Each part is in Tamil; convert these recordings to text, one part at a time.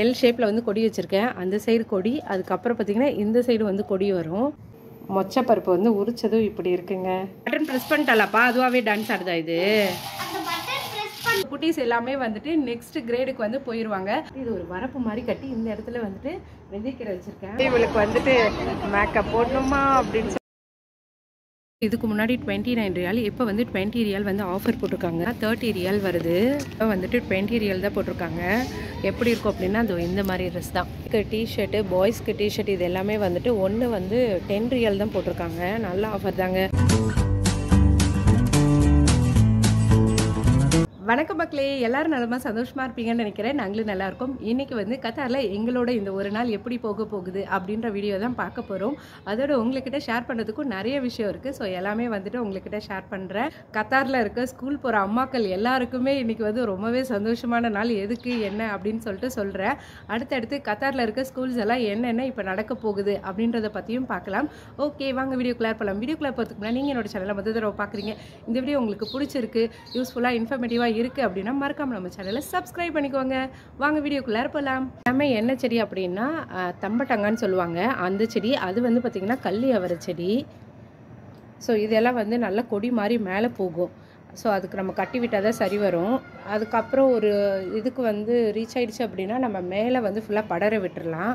எல் ஷேப்பில் வந்து கொடி வச்சுருக்கேன். அந்த சைடு கொடி, அதுக்கப்புறம் பார்த்திங்கன்னா இந்த சைடு வந்து கொடி வரும். மொச்சப்பருப்பு வந்து உரிச்சதும் இப்படி இருக்குங்க. பட்டன் ப்ரெஸ் பண்ணிட்டாலாப்பா, அதுவாகவே டான்ஸ் ஆடுதா இது? குட்டீஸ் எல்லாமே வந்துட்டு நெக்ஸ்ட் கிரேடுக்கு வந்து போயிடுவாங்க. இது ஒரு வரப்பு மாதிரி கட்டி இந்த இடத்துல வந்துட்டு வெந்தயக்கீரை வச்சுருக்கேன். இவளுக்கு வந்துட்டு மேக்கப் போடணுமா அப்படின்னு இதுக்கு முன்னாடி 29 ரியால், இப்போ வந்து 20 ரியால் வந்து ஆஃபர் போட்டிருக்காங்க. 30 ரியால் வருது. இப்போ வந்துட்டு 20 ரியால் தான் போட்டிருக்காங்க. எப்படி இருக்கும் அப்படின்னா அது இந்த மாதிரி ட்ரெஸ் தான். டிஷர்ட்டு, பாய்ஸ்க்கு டிஷர்ட் இது எல்லாமே வந்துட்டு ஒன்று வந்து 10 ரியால் தான் போட்டிருக்காங்க. நல்ல ஆஃபர் தாங்க. வணக்கம் மக்களே, எல்லாரும் நலமா சந்தோஷமாக இருப்பீங்கன்னு நினைக்கிறேன். நாங்களும் நல்லாயிருக்கோம். இன்றைக்கி வந்து கத்தாரில் எங்களோட இந்த ஒரு நாள் எப்படி போக போகுது அப்படின்ற வீடியோ தான் பார்க்க போகிறோம். அதோட உங்கள்கிட்ட ஷேர் பண்ணுறதுக்கும் நிறைய விஷயம் இருக்குது. ஸோ எல்லாமே வந்துட்டு உங்கள்கிட்ட ஷேர் பண்ணுறேன். கத்தாரில் இருக்க ஸ்கூல் போகிற அம்மாக்கள் எல்லாருக்குமே இன்றைக்கி வந்து ரொம்பவே சந்தோஷமான நாள். எதுக்கு என்ன அப்படின்னு சொல்லிட்டு சொல்கிறேன். அடுத்தடுத்து கத்தாரில் இருக்க ஸ்கூல்ஸ் எல்லாம் என்னென்ன இப்போ நடக்க போகுது அப்படின்றத பற்றியும் பார்க்கலாம். ஓகே, வாங்க வீடியோக்குள்ளே போகலாம். வீடியோக்குள்ளே போகிறதுக்கு முன்னாடி நீங்கள் என்னோட சேனலை முதல் தடவை பார்க்குறீங்க, இந்த வீடியோ உங்களுக்கு பிடிச்சிருக்கு, யூஸ்ஃபுல்லாக இன்ஃபர்மேட்டிவாக இருக்குது அப்படின்னா மறக்காம நம்ம சேனலை சப்ஸ்கிரைப் பண்ணிக்கோங்க. வாங்க வீடியோக்குள்ளார போகலாம். எல்லாமே என்ன செடி அப்படின்னா தம்பட்டங்கான்னு சொல்லுவாங்க அந்த செடி. அது வந்து பார்த்திங்கன்னா கள்ளி அவரை செடி. ஸோ இதெல்லாம் வந்து நல்லா கொடி மாதிரி மேலே போகும். ஸோ அதுக்கு நம்ம கட்டி விட்டால் தான் சரி வரும். அதுக்கப்புறம் ஒரு இதுக்கு வந்து ரீச் ஆகிடுச்சு அப்படின்னா நம்ம மேலே வந்து ஃபுல்லாக படர விட்டுடலாம்.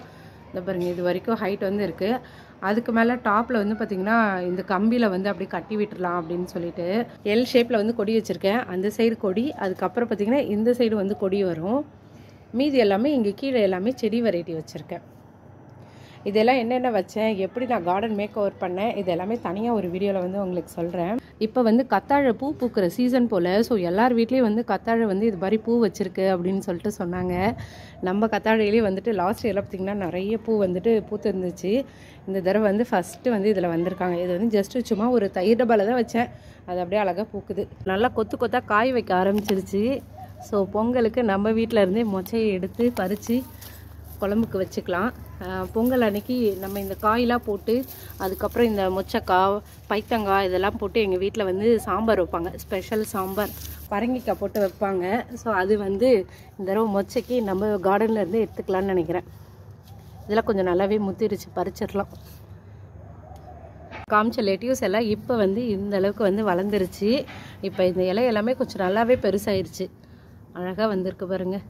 இந்த பாருங்கள், இது வரைக்கும் ஹைட் வந்து இருக்குது. அதுக்கு மேலே டாப்பில் வந்து பார்த்திங்கன்னா இந்த கம்பியில் வந்து அப்படியே கட்டி விட்டுடலாம் அப்படின்னு சொல்லிட்டு எல் ஷேப்பில் வந்து கொடி வச்சுருக்கேன். அந்த சைடு கொடி, அதுக்கப்புறம் பார்த்திங்கன்னா இந்த சைடு வந்து கொடி வரும். மீதி எல்லாமே இங்கே கீழே எல்லாமே செடி வெரைட்டி வச்சுருக்கேன். இதெல்லாம் என்னென்ன வச்சேன், எப்படி நான் கார்டன் மேக் ஓவர் பண்ணேன், இது எல்லாமே தனியாக ஒரு வீடியோவில் வந்து உங்களுக்கு சொல்கிறேன். இப்போ வந்து கத்தாழை பூ பூக்கிற சீசன் போல். ஸோ எல்லார் வீட்லேயும் வந்து கத்தாழை வந்து இது மாதிரி பூ வச்சுருக்கு அப்படின்னு சொல்லிட்டு சொன்னாங்க. நம்ம கத்தாழையிலே வந்துட்டு லாஸ்ட் இயரில் பார்த்திங்கன்னா நிறைய பூ வந்துட்டு பூத்து இருந்துச்சு. இந்த தடவை வந்து ஃபஸ்ட்டு வந்து இதில் வந்திருக்காங்க. இது வந்து ஜஸ்ட்டு சும்மா ஒரு தயிர் டப்பாவில் தான் வச்சேன். அது அப்படியே அழகாக பூக்குது. நல்லா கொத்து கொத்தாக காய் வைக்க ஆரம்பிச்சிருச்சு. ஸோ பொங்கலுக்கு நம்ம வீட்டில் இருந்தே மொச்சையை எடுத்து பறித்து குழம்புக்கு வச்சுக்கலாம். பொங்கல் அன்னைக்கு நம்ம இந்த காயெலாம் போட்டு அதுக்கப்புறம் இந்த மொச்சக்காய், பைத்தங்காய் இதெல்லாம் போட்டு எங்கள் வீட்டில் வந்து சாம்பார் வைப்பாங்க. ஸ்பெஷல் சாம்பார் பரங்கிக்காய் போட்டு வைப்பாங்க. ஸோ அது வந்து இந்த தடவை மொச்சைக்கு நம்ம கார்டனில் இருந்து எடுத்துக்கலான்னு நினைக்கிறேன். இதெல்லாம் கொஞ்சம் நல்லாவே முத்திருச்சு, பறிச்சிடலாம். காமிச்ச லெட்யூஸ் எல்லாம் இப்போ வந்து இந்த அளவுக்கு வந்து வளர்ந்துருச்சு. இப்போ இந்த இலை எல்லாமே கொஞ்சம் நல்லாவே பெருசாயிருச்சு. அழகாக வந்திருக்கு பாருங்கள்.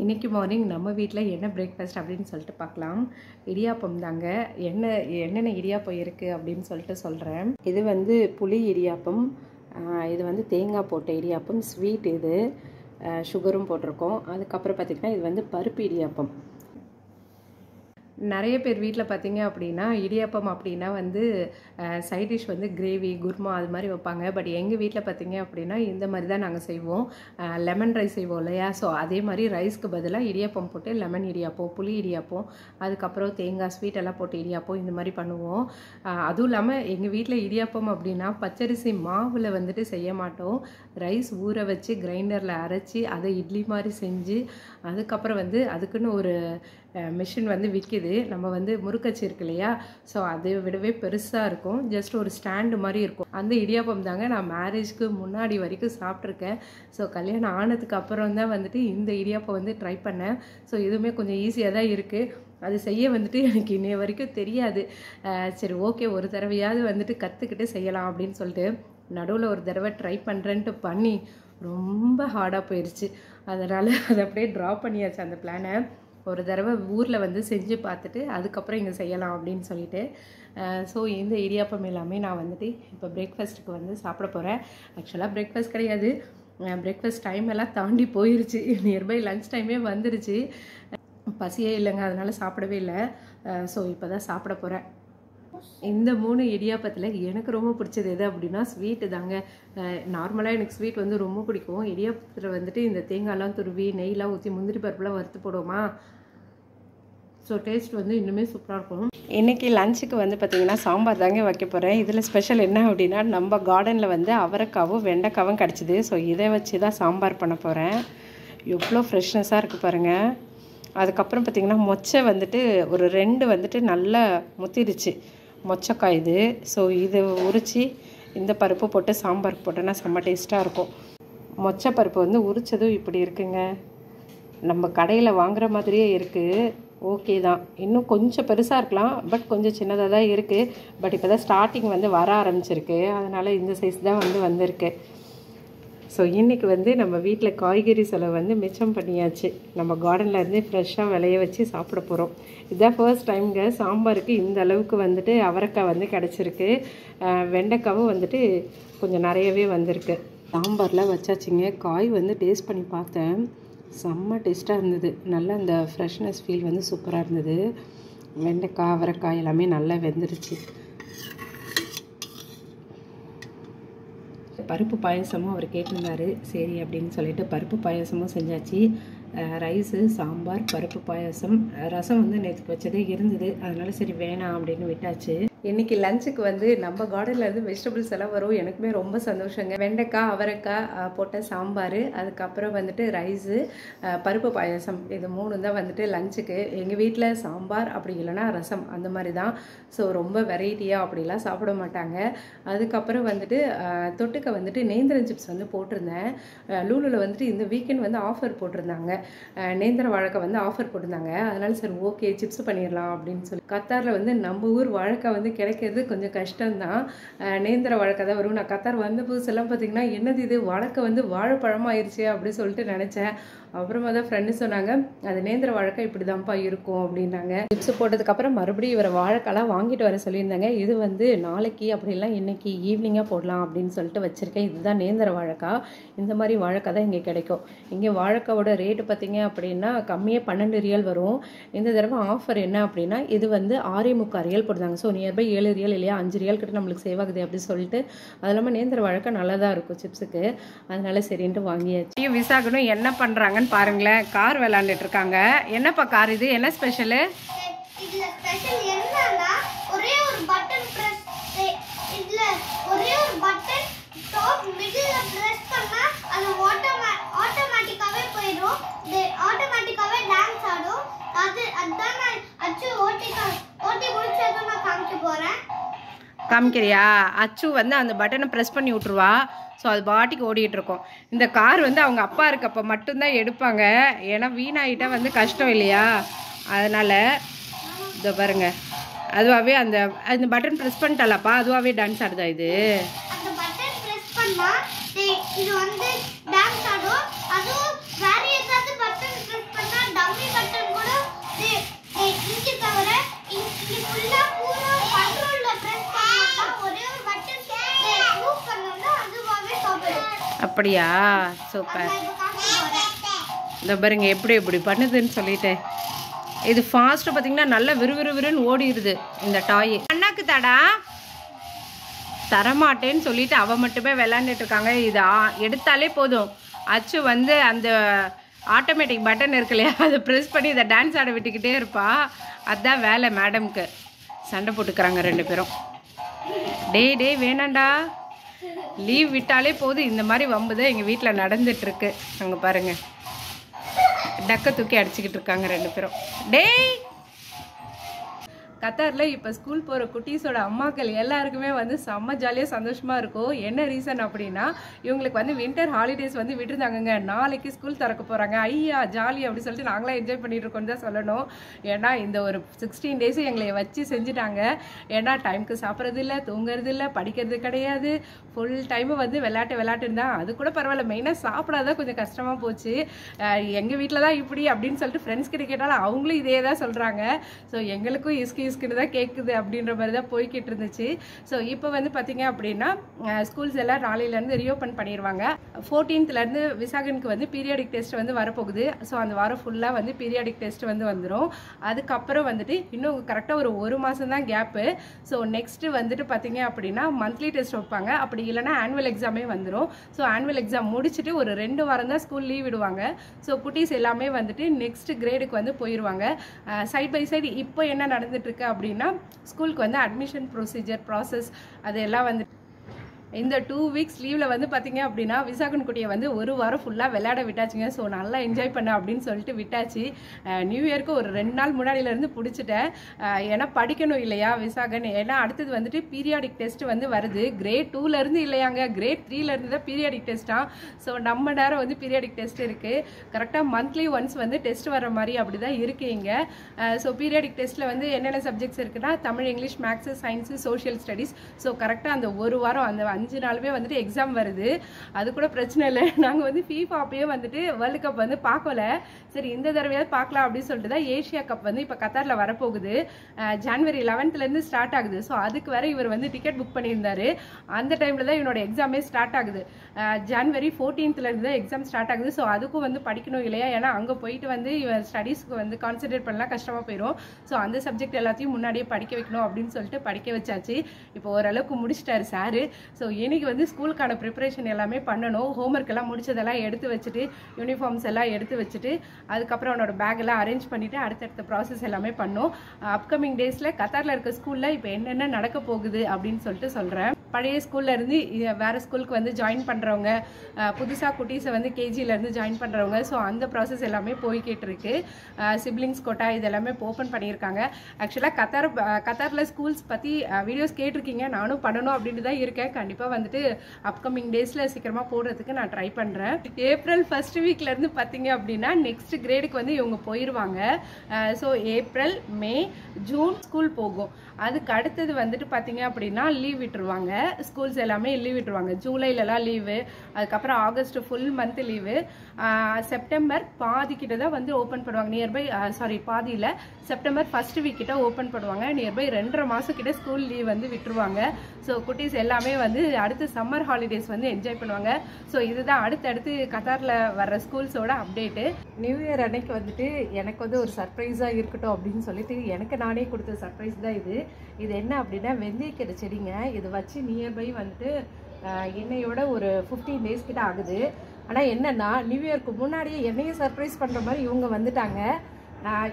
இன்றைக்கி மார்னிங் நம்ம வீட்டில் என்ன பிரேக்ஃபாஸ்ட் அப்படின்னு சொல்லிட்டு பார்க்கலாம். இடியாப்பம் தாங்க. என்னென்ன இடியாப்பம் இருக்குது அப்படின்னு சொல்லிட்டு சொல்கிறேன். இது வந்து புளி இடியாப்பம், இது வந்து தேங்காய் போட்ட இடியாப்பம், ஸ்வீட், இது சுகரும் போட்டிருக்கோம். அதுக்கப்புறம் பார்த்திங்கன்னா இது வந்து பருப்பு இடியாப்பம். நிறைய பேர் வீட்டில் பார்த்திங்க அப்படின்னா இடியாப்பம் அப்படின்னா வந்து சைட் டிஷ் வந்து கிரேவி, குர்மா அது மாதிரி வைப்பாங்க. பட் எங்கள் வீட்டில் பார்த்திங்க அப்படின்னா இந்த மாதிரி தான் நாங்கள் செய்வோம். லெமன் ரைஸ் செய்வோம் இல்லையா? ஸோ அதே மாதிரி ரைஸ்க்கு பதிலாக இடியாப்பம் போட்டு லெமன் இடியாப்பம், புளி இடியாப்பம், அதுக்கப்புறம் தேங்காய் ஸ்வீட் எல்லாம் போட்டு இடியாப்பம் இந்த மாதிரி பண்ணுவோம். அதுவும் இல்லாமல் எங்கள் வீட்டில் இடியாப்பம் அப்படின்னா பச்சரிசி மாவில் வந்துட்டு செய்ய மாட்டோம். ரைஸ் ஊற வச்சு கிரைண்டரில் அரைச்சி அதை இட்லி மாதிரி செஞ்சு அதுக்கப்புறம் வந்து அதுக்குன்னு ஒரு மிஷின் வந்து விற்கிது. நம்ம வந்து முறுக்கச்சி இருக்கு இல்லையா? ஸோ அதை விடவே பெருசாக இருக்கும். ஜஸ்ட் ஒரு ஸ்டாண்டு மாதிரி இருக்கும். அந்த இடியாப்பம் தாங்க நான் மேரேஜ்க்கு முன்னாடி வரைக்கும் சாப்பிட்ருக்கேன். ஸோ கல்யாணம் ஆனதுக்கு அப்புறம் தான் வந்துட்டு இந்த இடியாப்பம் வந்து ட்ரை பண்ணேன். ஸோ இதுவுமே கொஞ்சம் ஈஸியாக தான் இருக்குது. அது செய்ய வந்துட்டு எனக்கு இன்னைய வரைக்கும் தெரியாது. சரி ஓகே, ஒரு தடவையாவது வந்துட்டு கற்றுக்கிட்டு செய்யலாம் அப்படின்னு சொல்லிட்டு நடுவில் ஒரு தடவை ட்ரை பண்ணுறேன்ட்டு பண்ணி ரொம்ப ஹார்டாக போயிடுச்சு. அதனால் அதை அப்படியே ட்ராப் பண்ணியாச்சு அந்த பிளானை. ஒரு தடவை ஊரில் வந்து செஞ்சு பார்த்துட்டு அதுக்கப்புறம் இங்கே செய்யலாம் அப்படின்னு சொல்லிட்டு. ஸோ இந்த இடியாப்பம் எல்லாமே நான் வந்துட்டு இப்போ பிரேக்ஃபாஸ்ட்டுக்கு வந்து சாப்பிட போகிறேன். ஆக்சுவலாக பிரேக்ஃபாஸ்ட் கிடையாது, பிரேக்ஃபாஸ்ட் டைம் எல்லாம் தாண்டி போயிடுச்சு. நியர்பை லன்ச் டைமே வந்துருச்சு. பசியே இல்லைங்க, அதனால் சாப்பிடவே இல்லை. ஸோ இப்போ தான் சாப்பிட போகிறேன். இந்த 3 இடியாப்பத்தில் எனக்கு ரொம்ப பிடிச்சது எது அப்படின்னா ஸ்வீட்டு தாங்க. நார்மலாக எனக்கு ஸ்வீட் வந்து ரொம்ப பிடிக்கும். இடியாப்பத்தில் வந்துட்டு இந்த தேங்காய்லாம் துருவி நெய்லாம் ஊற்றி முந்திரி பருப்புலாம் வறுத்து போடுவோமா? ஸோ டேஸ்ட் வந்து இன்னுமே சூப்பராக இருக்கும். இன்றைக்கி லஞ்சுக்கு வந்து பார்த்திங்கன்னா சாம்பார் தாங்க வைக்க போகிறேன். இதில் ஸ்பெஷல் என்ன அப்படின்னா நம்ம கார்டனில் வந்து அவரைக்காவும் வெண்டைக்காவும் கிடச்சிது. ஸோ இதை வச்சு தான் சாம்பார் பண்ண போகிறேன். எவ்வளோ ஃப்ரெஷ்னஸாக இருக்குது பாருங்கள். அதுக்கப்புறம் பார்த்திங்கன்னா மொச்சை வந்துட்டு ஒரு 2 வந்துட்டு நல்லா முத்திருச்சு மொச்சக்காய் இது. ஸோ இது உரித்து இந்த பருப்பு போட்டு சாம்பாருக்கு போட்டோன்னா செம்ம டேஸ்ட்டாக இருக்கும். மொச்சை பருப்பு வந்து உரித்ததும் இப்படி இருக்குங்க. நம்ம கடையில் வாங்குற மாதிரியே இருக்குது. ஓகே தான், இன்னும் கொஞ்சம் பெருசாக இருக்கலாம், பட் கொஞ்சம் சின்னதாக தான் இருக்குது. பட் இப்போ தான் ஸ்டார்டிங் வந்து வர ஆரம்பிச்சிருக்கு, அதனால் இந்த சைஸ் தான் வந்திருக்கு. ஸோ இன்றைக்கி நம்ம வீட்டில் காய்கறி செலவு மிச்சம் பண்ணியாச்சு. நம்ம கார்டன்லேருந்து ஃப்ரெஷ்ஷாக விளைய வச்சு சாப்பிட போகிறோம். இதுதான் ஃபர்ஸ்ட் டைம்ங்க சாம்பாருக்கு இந்த அளவுக்கு அவரைக்காய் கிடச்சிருக்கு. வெண்டைக்காவும் கொஞ்சம் நிறையவே வந்திருக்கு. சாம்பாரில் வச்சாச்சுங்க. காய் டேஸ்ட் பண்ணி பார்த்தேன், செம்ம டேஸ்ட்டாக இருந்தது. நல்லா அந்த ஃப்ரெஷ்னஸ் ஃபீல் சூப்பராக இருந்தது. வெண்டைக்காய் அவரைக்காய் எல்லாமே நல்லா வெந்துருச்சு. பருப்பு பாயசமும் அவர் கேட்டிருந்தாரு, சரி அப்படின்னு சொல்லிட்டு பருப்பு பாயசமும் செஞ்சாச்சு. ரைஸு, சாம்பார், பருப்பு பாயசம், ரசம் நேற்றுக்கு வச்சதே இருந்தது, அதனால சரி வேணாம் அப்படின்னு விட்டாச்சு. இன்றைக்கி லஞ்சுக்கு நம்ம கார்டன்லேருந்து வெஜிடபிள்ஸ் எல்லாம் வரும். எனக்குமே ரொம்ப சந்தோஷங்க. வெண்டைக்காய், அவரைக்காய் போட்ட சாம்பார், அதுக்கப்புறம் ரைஸு, பருப்பு பாயசம், இது 3 தான் லஞ்சுக்கு. எங்கள் வீட்டில் சாம்பார் அப்படி இல்லைன்னா ரசம் அந்த மாதிரி தான். ஸோ ரொம்ப வெரைட்டியாக அப்படிலாம் சாப்பிட மாட்டாங்க. அதுக்கப்புறம் தொட்டுக்க நேந்திரம் சிப்ஸ் போட்டிருந்தேன். லூலுவில் இந்த வீக்கெண்ட் ஆஃபர் போட்டிருந்தாங்க. நேந்திர வாழைக்காய் ஆஃபர் போட்டிருந்தாங்க. அதனால சரி ஓகே சிப்ஸ் பண்ணிடலாம் அப்படின்னு சொல்லி. கத்தாரில் நம்ம ஊர் வாழைக்காய் கிடைக்கிறது கொஞ்சம் கஷ்டம்தான். நேந்திர வாழைக்காய் தான் வரும். நான் கத்தார் வந்த புதுசெல்லாம் பார்த்தீங்கன்னா என்னது இது வாழைக்காய் வாழைப்பழமாயிருச்சு அப்படின்னு சொல்லிட்டு நினச்சேன். அப்புறமா தான் ஃப்ரெண்டு சொன்னாங்க, அது நேந்திர வாழைக்காய் இப்படி தான்ப்பா இருக்கும் அப்படின்னாங்க. சிப்ஸ் போட்டதுக்கப்புறம் மறுபடியும் இவரை வாழைக்காலாம் வாங்கிட்டு வர சொல்லியிருந்தாங்க. இது நாளைக்கு அப்படிலாம் இன்னைக்கு ஈவினிங்காக போடலாம் அப்படின்னு சொல்லிட்டு வச்சுருக்கேன். இதுதான் நேந்திர வாழைக்காய். இந்த மாதிரி வாழைக்காய் தான் இங்கே கிடைக்கும். இங்கே வாழைக்காவோட ரேட்டு பார்த்தீங்க அப்படின்னா கம்மியாக 12 ரியால் வரும். இந்த தடவை ஆஃபர் என்ன அப்படின்னா இது 6.25 ரியால் போடுறாங்க. ஸோ நியர்பை 7 ரியால் இல்லையா, 5 ரியால் கிட்ட நம்மளுக்கு சேவ் ஆகுது அப்படின்னு சொல்லிட்டு. அது இல்லாமல் நேந்திர வாழைக்காய் நல்லா தான் இருக்கும் சிப்ஸுக்கு, அதனால சரின்ட்டு வாங்கியாச்சு. விசாகனும் என்ன பண்ணுறாங்க பாருங்களேன், கார் விளையாண்டுட்டு இருக்காங்க. என்னப்பா கார் இது, என்ன ஸ்பெஷல்? இதுல ஸ்பெஷல் என்னன்னா ஒரே ஒரு பட்டன் பிரஸ், இதுல ஒரே ஒரு பட்டன் டாப் மிடில்ல பிரஸ் பண்ணா அது ஆட்டோமேட்டிக்காவே போயிடும். இது ஆட்டோமேட்டிக்காவே டான்ஸ் ஆடும். அதான் நான் அச்சு ஓட்டி முடிச்சதும் நான் காமிக்க போறேன். காமிக்கிறியா? அச்சு அந்த பட்டனை ப்ரெஸ் பண்ணி விட்டுருவா. ஸோ அது பாட்டிக்கு ஓடிட்டு இருக்கோம். இந்த கார் அவங்க அப்பா இருக்கப்போ மட்டும்தான் எடுப்பாங்க, ஏன்னா வீணாகிட்டா கஷ்டம் இல்லையா, அதனால் இதை பாருங்க அதுவாகவே அந்த பட்டன் ப்ரெஸ் பண்ணிட்டாலாப்பா, அதுவாகவே டான்ஸ் ஆடுதா இது? அந்த பட்டன் ப்ரெஸ் பண்ணா இது டான்ஸ் ஆடும். அதுவும் வேற ஏதாவது பட்டன் ப்ரெஸ் பண்ணா டம்மி பட்டன் கூட இங்க தவிர இங்க ஃபுல்லா பூரா கண்ட்ரோல்ல ப்ரெஸ் பண்ணா ஒரே ஒரு பட்டன் மூவ் பண்ணோம்னா அதுவாகவே சாப்பிடும். அப்படியா? சூப்பர். இந்த பாருங்க எப்படி பண்ணுதுன்னு சொல்லிட்டு. இது ஃபாஸ்ட்டு பார்த்தீங்கன்னா நல்லா விறுவிறுன்னு ஓடிடுது இந்த டாய். அண்ணாக்கு தாடா தரமாட்டேன்னு சொல்லிட்டு அவள் மட்டுமே விளாண்டுட்டு இருக்காங்க. இது எடுத்தாலே போதும், அச்சு அந்த ஆட்டோமேட்டிக் பட்டன் இருக்கு இல்லையா, அதை ப்ரெஸ் பண்ணி இதை டான்ஸ் ஆட விட்டுக்கிட்டே இருப்பா. அதுதான் வேலை மேடம்க்கு. சண்டை போட்டுக்கிறாங்க 2 பேரும். டேய் வேணாண்டா, லீவ் விட்டாலே போதும் இந்த மாதிரி வம்புதான் எங்கள் வீட்டில் நடந்துட்டுருக்கு. அங்கே பாருங்கள், டக்கை தூக்கி அடிச்சுக்கிட்டு இருக்காங்க 2 பேரும். டேய் கத்தாரில் இப்போ ஸ்கூல் போகிற குட்டீஸோட அம்மாக்கள் எல்லாருக்குமே செம்ம ஜாலியாக சந்தோஷமாக இருக்கும். என்ன ரீசன் அப்படின்னா இவங்களுக்கு வின்டர் ஹாலிடேஸ் விட்டுருந்தாங்கங்க. நாளைக்கு ஸ்கூல் திறக்க போகிறாங்க. ஐயா ஜாலி அப்படி சொல்லிட்டு நாங்களாம் என்ஜாய் பண்ணிட்டு இருக்கோன்னு தான் சொல்லணும். ஏன்னா இந்த ஒரு 16 டேஸ் எங்களை வச்சு செஞ்சுட்டாங்க. ஏன்னா டைமுக்கு சாப்பிட்றது இல்லை, தூங்குறது இல்லை, படிக்கிறது கிடையாது, ஃபுல் டைமு விளையாட்டுன்னு தான். அது கூட பரவாயில்ல, மெயினாக சாப்பிடாதான் கொஞ்சம் கஷ்டமாக போச்சு. எங்கள் வீட்டில் தான் இப்படி அப்படின்னு சொல்லிட்டு ஃப்ரெண்ட்ஸ் கிட்ட கேட்டாலும் அவங்களும் இதே தான் சொல்கிறாங்க. ஸோ எங்களுக்கும் இஸ்கின்னு தான் கேட்குது அப்படின்ற மாதிரி தான் போய்கிட்டு இருந்துச்சு. ஸோ இப்போ பார்த்தீங்க அப்படின்னா ஸ்கூல்ஸ் எல்லாம் நாளையிலேருந்து ரீஓப்பன் பண்ணிடுவாங்க. 14th விசாகனுக்கு பீரியாடிக் டெஸ்ட் வரப்போகுது. ஸோ அந்த வாரம் ஃபுல்லாக பீரியாடிக் டெஸ்ட் வந்துடும். அதுக்கப்புறம் இன்னும் கரெக்டாக ஒரு மாதம் தான் கேப்பு. ஸோ நெக்ஸ்ட்டு பார்த்தீங்க அப்படின்னா மந்த்லி டெஸ்ட் வைப்பாங்க. அப்படி இல்லைனா ஆனுவல் எக்ஸாமே வந்துடும். ஸோ ஆனுவல் எக்ஸாம் முடிச்சுட்டு ஒரு 2 வாரம் தான் ஸ்கூல் லீவ் விடுவாங்க. ஸோ குட்டீஸ் எல்லாமே நெக்ஸ்ட் கிரேடுக்கு போயிடுவாங்க. சைட் பை சைடு இப்போ என்ன நடந்துட்டுருக்கு அப்படின்னா ஸ்கூலுக்கு அட்மிஷன் ப்ரொசீஜர் ப்ராசஸ் அது எல்லாம் இந்த 2 வீக்ஸ் லீவில் வந்து பார்த்தீங்க அப்படின்னா விசாகன் குட்டியை வந்து ஒரு வாரம் ஃபுல்லாக விளையாட விட்டாச்சுங்க. ஸோ நல்லா என்ஜாய் பண்ண அப்படின்னு சொல்லிட்டு விட்டாச்சு. நியூ இயருக்கு ஒரு 2 நாள் முன்னாடியிலேருந்து பிடிச்சிட்டேன். ஏன்னா படிக்கணும் இல்லையா விசாகன். ஏன்னா அடுத்தது வந்துட்டு பீரியாடிக் டெஸ்ட் வந்து வருது. கிரேட் 2லேருந்து இல்லையாங்க, கிரேட் 3லேருந்து தான் பீரியாடிக் டெஸ்ட்டாக. ஸோ நம்ம நேரம் வந்து பீரியாடிக் டெஸ்ட் இருக்குது. கரெக்டாக மந்த்லி ஒன்ஸ் வந்து டெஸ்ட் வர மாதிரி அப்படி தான் இருக்குது இங்கே. ஸோ பீரியாடிக் டெஸ்ட்டில் வந்து என்னென்ன சப்ஜெக்ட்ஸ் இருக்குன்னா Tamil, English, maths, science, social studies. So கரெக்டாக அந்த ஒரு வாரம் அந்த 5 நாளுமே வந்துட்டு எக்ஸாம் வருது. அது கூட பிரச்சனை இல்லை. நாங்கள் வந்து ஃபீஃபா அப்பயே வந்துட்டு வேர்ல்டு கப் வந்து பார்க்கல. சரி இந்த தடவையாவது பார்க்கலாம் அப்படின்னு சொல்லிட்டு தான் ஏஷியா கப் வந்து இப்போ கத்தாரில் வரப்போகுது. ஜனவரி 11லேருந்து ஸ்டார்ட் ஆகுது. ஸோ அதுக்கு வேற இவர் வந்து டிக்கெட் புக் பண்ணியிருந்தாரு. அந்த டைமில் தான் இவனோட எக்ஸாமே ஸ்டார்ட் ஆகுது. ஜனவரி 14லேருந்து தான் எக்ஸாம் ஸ்டார்ட் ஆகுது. ஸோ அதுக்கும் வந்து படிக்கணும் இல்லையா, ஏன்னா அங்கே போயிட்டு வந்து இவன் ஸ்டடீஸ்க்கு வந்து கான்சென்ட்ரேட் பண்ணலாம் கஷ்டமாக போயிடும். ஸோ அந்த சப்ஜெக்ட் எல்லாத்தையும் முன்னாடியே படிக்க வைக்கணும் அப்படின்னு சொல்லிட்டு படிக்க வச்சாச்சு. இப்போ ஓரளவுக்கு முடிச்சிட்டாரு சாரு. ஸோ இன்னைக்கு வந்து ஸ்கூலுக்கான ப்ரிப்பரேஷன் எல்லாமே பண்ணணும். ஹோம்ஒர்க் எல்லாம் முடிச்சதெல்லாம் எடுத்து வச்சுட்டு, யூனிஃபார்ம்ஸ் எல்லாம் எடுத்து வச்சுட்டு, அதுக்கப்புறம் அவனோட பேக் எல்லாம் அரேஞ்ச் பண்ணிட்டு அடுத்தடுத்த ப்ராசஸ் எல்லாமே பண்ணோம். அப்கமிங் டேஸில் கத்தாரில் இருக்க ஸ்கூலில் இப்போ என்னென்ன நடக்க போகுது அப்படின்னு சொல்லிட்டு சொல்கிறேன். பழைய ஸ்கூல்ல இருந்து வேற ஸ்கூலுக்கு வந்து ஜாயின் பண்ணுறவங்க, புதுசாக குட்டீஸை வந்து கேஜியிலேருந்து ஜாயின் பண்ணுறவங்க, ஸோ அந்த ப்ராசஸ் எல்லாமே போய்கிட்டு இருக்கு. சிப்ளிங்ஸ் கோட்டா இதெல்லாமே ஓப்பன் பண்ணியிருக்காங்க. ஆக்சுவலாக கத்தாரில் ஸ்கூல்ஸ் பற்றி வீடியோஸ் கேட்டிருக்கீங்க. நானும் பண்ணணும் அப்படின்ட்டு தான் இருக்கேன். கண்டிப்பாக வந்துட்டு அப்கமிங் டேஸில் சீக்கிரமாக போடுறதுக்கு நான் ட்ரை பண்ணுறேன். ஏப்ரல் ஃபர்ஸ்ட் வீக்லேருந்து பார்த்தீங்க அப்படின்னா நெக்ஸ்ட் கிரேடுக்கு வந்து இவங்க போயிடுவாங்க. ஸோ ஏப்ரல், மே, ஜூன் ஸ்கூல் போகும். அதுக்கு அடுத்தது வந்துட்டு பார்த்தீங்க அப்படின்னா லீவ் விட்டுருவாங்க. ஸ்கூல்ஸ் எல்லாமே லீவ் விட்டுருவாங்க. ஜூலைலலாம் லீவு, அதுக்கப்புறம் August full month leave, September பாதி கிட்ட தான் வந்து ஓப்பன் பண்ணுவாங்க. நியர்பை பாதியில் செப்டம்பர் ஃபர்ஸ்ட் வீக் கிட்ட ஓப்பன் பண்ணுவாங்க. நியர்பை 2.5 மாதம் கிட்ட ஸ்கூல் லீவ் வந்து விட்டுருவாங்க. ஸோ குட்டீஸ் எல்லாமே வந்து அடுத்து சம்மர் ஹாலிடேஸ் வந்து என்ஜாய் பண்ணுவாங்க. ஸோ இதுதான் அடுத்தடுத்து கத்தாரில் வர்ற ஸ்கூல்ஸோட அப்டேட்டு. நியூ இயர் அன்னைக்கு வந்துட்டு எனக்கு வந்து ஒரு சர்ப்ரைஸாக இருக்கட்டும் அப்படின்னு சொல்லிட்டு எனக்கு நானே கொடுத்த சர்ப்ரைஸ் தான் இது. இது என்ன அப்படின்னா வெந்தயக்கீரை செடிங்க. இது வச்சு நியர்பை வந்துட்டு என்னையோட ஒரு 15 டேஸ் கிட்ட ஆகுது. ஆனால் என்னன்னா நியூ இயர்க்கு முன்னாடியே என்னையும் சர்ப்ரைஸ் பண்ணுற மாதிரி இவங்க வந்துட்டாங்க.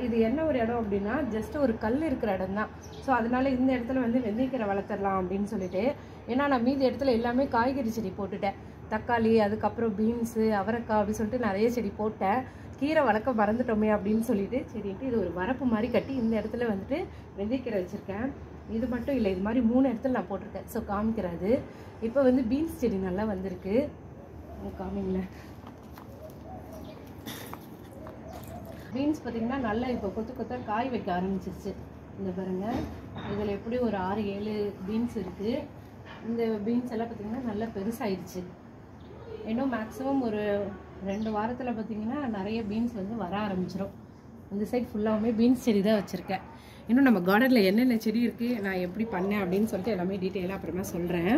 இது என்ன ஒரு இடம் அப்படின்னா ஜஸ்ட் ஒரு கல் இருக்கிற இடம் தான். ஸோ அதனால இந்த இடத்துல வந்து வெந்தயக்கீரை வளர்த்துடலாம் அப்படின்னு சொல்லிட்டு, ஏன்னா நான் மீதி இடத்துல எல்லாமே காய்கறி செடி போட்டுட்டேன். தக்காளி, அதுக்கப்புறம் பீன்ஸு, அவரைக்காய் அப்படி சொல்லிட்டு நிறைய செடி போட்டேன். கீரை வளர்க்க மறந்துட்டோமே அப்படின்னு சொல்லிட்டு சரின்ட்டு இது ஒரு வரப்பு மாதிரி கட்டி இந்த இடத்துல வந்துட்டு வெந்தயக்கீரை வச்சுருக்கேன். இது மட்டும் இல்லை, இது மாதிரி 3 இடத்துல நான் போட்டிருக்கேன். ஸோ காமிக்கிறது இப்போ வந்து பீன்ஸ் செடி நல்லா வந்திருக்கு. காமிங்கள பீன்ஸ் பார்த்தீங்கன்னா நல்லா இப்போ கொத்து கொத்தாக காய் வைக்க ஆரம்பிச்சிருச்சு. இந்த பாருங்க, இதில் எப்படி ஒரு 6-7 பீன்ஸ் இருக்குது. இந்த பீன்ஸ் எல்லாம் பார்த்தீங்கன்னா நல்லா பெருசாகிடுச்சு. இன்னும் மேக்ஸிமம் ஒரு 2 வாரத்தில் பார்த்தீங்கன்னா நிறைய பீன்ஸ் வந்து வர ஆரம்பிச்சிடும். இந்த சைட் ஃபுல்லாகவுமே பீன்ஸ் செடி தான் வச்சுருக்கேன். இன்னும் நம்ம கார்டனில் என்னென்ன செடி இருக்குது, நான் எப்படி பண்ணேன் அப்படின்னு சொல்லிட்டு எல்லாமே டீட்டெயிலாக அப்புறமா சொல்கிறேன்.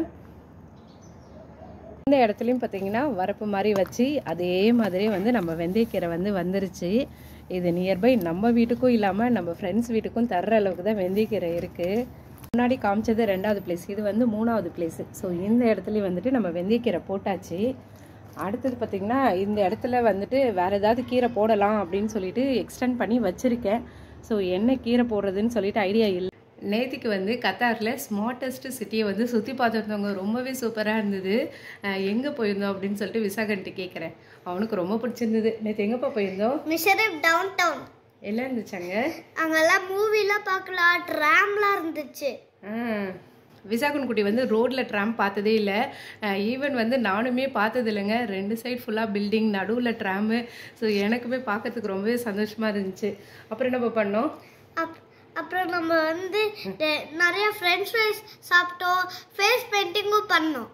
இந்த இடத்துலையும் பார்த்தீங்கன்னா வரப்பு மாதிரி வச்சு அதே மாதிரி வந்து நம்ம வெந்தயக்கீரை வந்து வந்துருச்சு. இது நியர்பை நம்ம வீட்டுக்கும் இல்லாமல் நம்ம ஃப்ரெண்ட்ஸ் வீட்டுக்கும் தர்ற அளவுக்கு தான் வெந்தயக்கீரை இருக்குது. முன்னாடி காமிச்சது 2வது பிளேஸ், இது வந்து 3வது பிளேஸு. ஸோ இந்த இடத்துலையும் வந்துட்டு நம்ம வெந்தயக்கீரை போட்டாச்சு. அடுத்தது பார்த்திங்கன்னா இந்த இடத்துல வந்துட்டு வேறு ஏதாவது கீரை போடலாம் அப்படின்னு சொல்லிட்டு எக்ஸ்டெண்ட் பண்ணி வச்சுருக்கேன். ஸோ என்ன கீரை போடுறதுன்னு சொல்லிட்டு ஐடியா இல்லை. நேற்றுக்கு வந்து கத்தாரில் ஸ்மார்ட்டஸ்ட் சிட்டியை வந்து சுற்றி பார்த்துருந்தவங்க ரொம்பவே சூப்பராக இருந்தது. எங்கே போயிருந்தோம் அப்படின்னு சொல்லிட்டு விசாகன்ட்டு கேட்குறேன். அவனுக்கு ரொம்ப பிடிச்சிருந்தது. நேற்று எங்கேப்பா போயிருந்தோம்? மிஷரப் டவுன் டவுன். எல்லாம் இருந்துச்சாங்க அங்கெல்லாம் மூவிலாம் பார்க்கலாம், ட்ராம்லாம் இருந்துச்சு. விசாகன் குட்டி வந்து ரோட்டில் ட்ராம் பார்த்ததே இல்லை. ஈவன் வந்து நானுமே பார்த்தது இல்லைங்க. 2 சைட் ஃபுல்லாக பில்டிங், நடுவில் ட்ராமு. ஸோ எனக்குமே பார்க்கறதுக்கு ரொம்பவே சந்தோஷமாக இருந்துச்சு. அப்புறம் என்ன பண்ணோம்? அப்புறம் நம்ம வந்து நிறைய ஃப்ரெஞ்ச் ஃப்ரைஸ் சாப்பிட்டோம், ஃபேஸ் பெயிண்டிங்கும் பண்ணோம்.